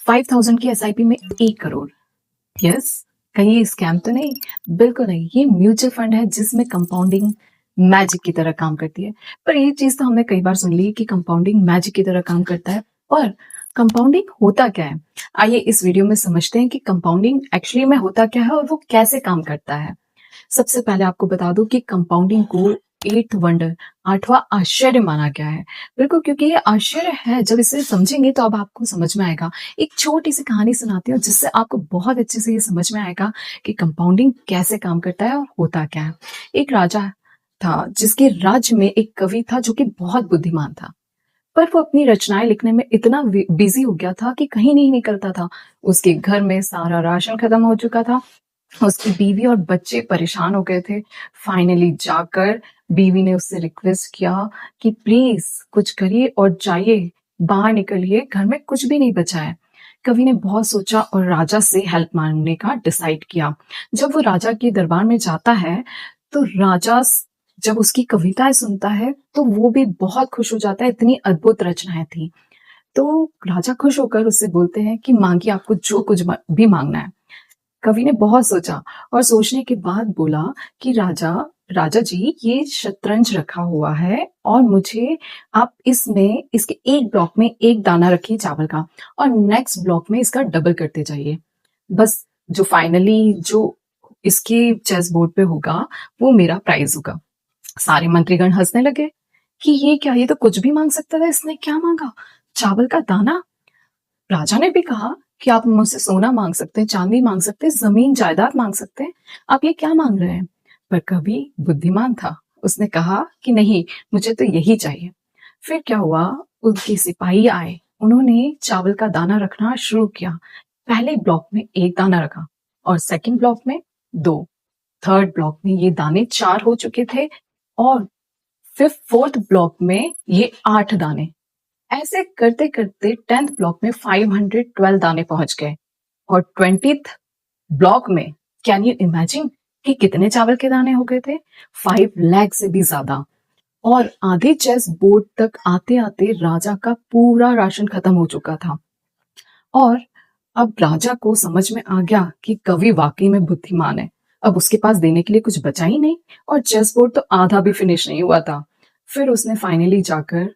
5000 की एसआईपी में 1 करोड़। यस, कहीं ये स्कैम तो नहीं? बिल्कुल नहीं, ये म्यूचुअल फंड है जिसमें कंपाउंडिंग मैजिक की तरह काम करती है। पर ये चीज़ तो हमने कई बार सुन ली कि कंपाउंडिंग मैजिक की तरह काम करता है, पर कंपाउंडिंग होता क्या है? आइए इस वीडियो में समझते हैं कि कंपाउंडिंग एक्चुअली में होता क्या है और वो कैसे काम करता है। सबसे पहले आपको बता दूं कि कंपाउंडिंग को एट्थ वंडर, आठवां आश्चर्य माना गया है। बिल्कुल, क्योंकि ये आश्चर्य है। जब इसे समझेंगे तो अब आपको समझ में आएगा। एक छोटी सी कहानी सुनाती हूँ जिससे आपको बहुत अच्छे से ये समझ में आएगा कि कंपाउंडिंग कैसे काम करता है और होता क्या है। एक राजा था जिसके राज्य में एक कवि था जो कि बहुत बुद्धिमान था, पर वो अपनी रचनाएं लिखने में इतना बिजी हो गया था कि कहीं नहीं निकलता था। उसके घर में सारा राशन खत्म हो चुका था। उसकी बीवी और बच्चे परेशान हो गए थे। फाइनली जाकर बीवी ने उससे रिक्वेस्ट किया कि प्लीज कुछ करिए और जाइए, बाहर निकलिए, घर में कुछ भी नहीं बचा है। कवि ने बहुत सोचा और राजा से हेल्प मांगने का डिसाइड किया। जब वो राजा के दरबार में जाता है तो राजा जब उसकी कविताएं सुनता है तो वो भी बहुत खुश हो जाता है, इतनी अद्भुत रचनाएं थी। तो राजा खुश होकर उससे बोलते हैं कि मांगिए, आपको जो कुछ भी मांगना है। कवि ने बहुत सोचा और सोचने के बाद बोला कि राजा राजा जी, ये शतरंज रखा हुआ है और मुझे आप इसमें इसके एक ब्लॉक में एक दाना रखिए चावल का और नेक्स्ट ब्लॉक में इसका डबल करते जाइए। बस जो फाइनली जो इसके चेस बोर्ड पे होगा वो मेरा प्राइज होगा। सारे मंत्रीगण हंसने लगे कि ये क्या, ये तो कुछ भी मांग सकता था, इसने क्या मांगा, चावल का दाना। राजा ने भी कहा कि आप मुझसे सोना मांग सकते हैं, चांदी मांग सकते हैं, जमीन जायदाद मांग सकते हैं, आप ये क्या मांग रहे हैं? पर कवि बुद्धिमान था, उसने कहा कि नहीं, मुझे तो यही चाहिए। फिर क्या हुआ, उनके सिपाही आए, उन्होंने चावल का दाना रखना शुरू किया। पहले ब्लॉक में एक दाना रखा और सेकंड ब्लॉक में दो, थर्ड ब्लॉक में ये दाने 4 हो चुके थे और फिफ्थ फोर्थ ब्लॉक में ये 8 दाने। ऐसे करते करते 10th ब्लॉक में 512 दाने पहुंच गए और 20th ब्लॉक में कैन यू इमेजिन कि कितने चावल के दाने हो गए थे? 5 लाख से भी ज्यादा। और आधे चेस बोर्ड तक आते आते राजा का पूरा राशन खत्म हो चुका था। और अब राजा को समझ में आ गया कि कवि वाकई में बुद्धिमान है। अब उसके पास देने के लिए कुछ बचा ही नहीं और चेस बोर्ड तो आधा भी फिनिश नहीं हुआ था। फिर उसने फाइनली जाकर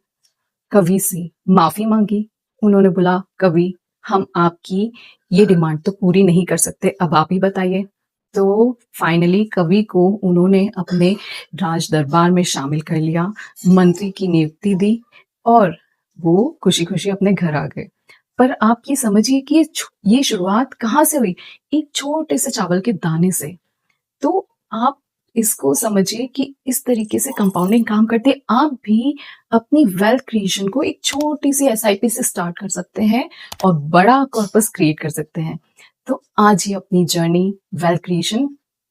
कवि से माफी मांगी। उन्होंने बोला, कवि, हम आपकी ये डिमांड तो पूरी नहीं कर सकते, अब आप ही बताइए। तो फाइनली कवि को उन्होंने अपने राज दरबार में शामिल कर लिया, मंत्री की नियुक्ति दी और वो खुशी खुशी अपने घर आ गए। पर आप ये समझिए कि ये शुरुआत कहाँ से हुई? एक छोटे से चावल के दाने से। तो आप इसको समझिए कि इस तरीके से कंपाउंडिंग काम करते। आप भी अपनी वेल्थ क्रिएशन को एक छोटी सी एसआईपी से स्टार्ट कर सकते हैं और बड़ा कॉर्पस क्रिएट कर सकते हैं। तो आज ही अपनी जर्नी वेल्थ क्रिएशन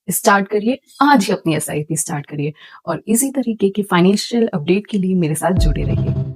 स्टार्ट करिए, आज ही अपनी एसआईपी स्टार्ट करिए और इसी तरीके के फाइनेंशियल अपडेट के लिए मेरे साथ जुड़े रहिए।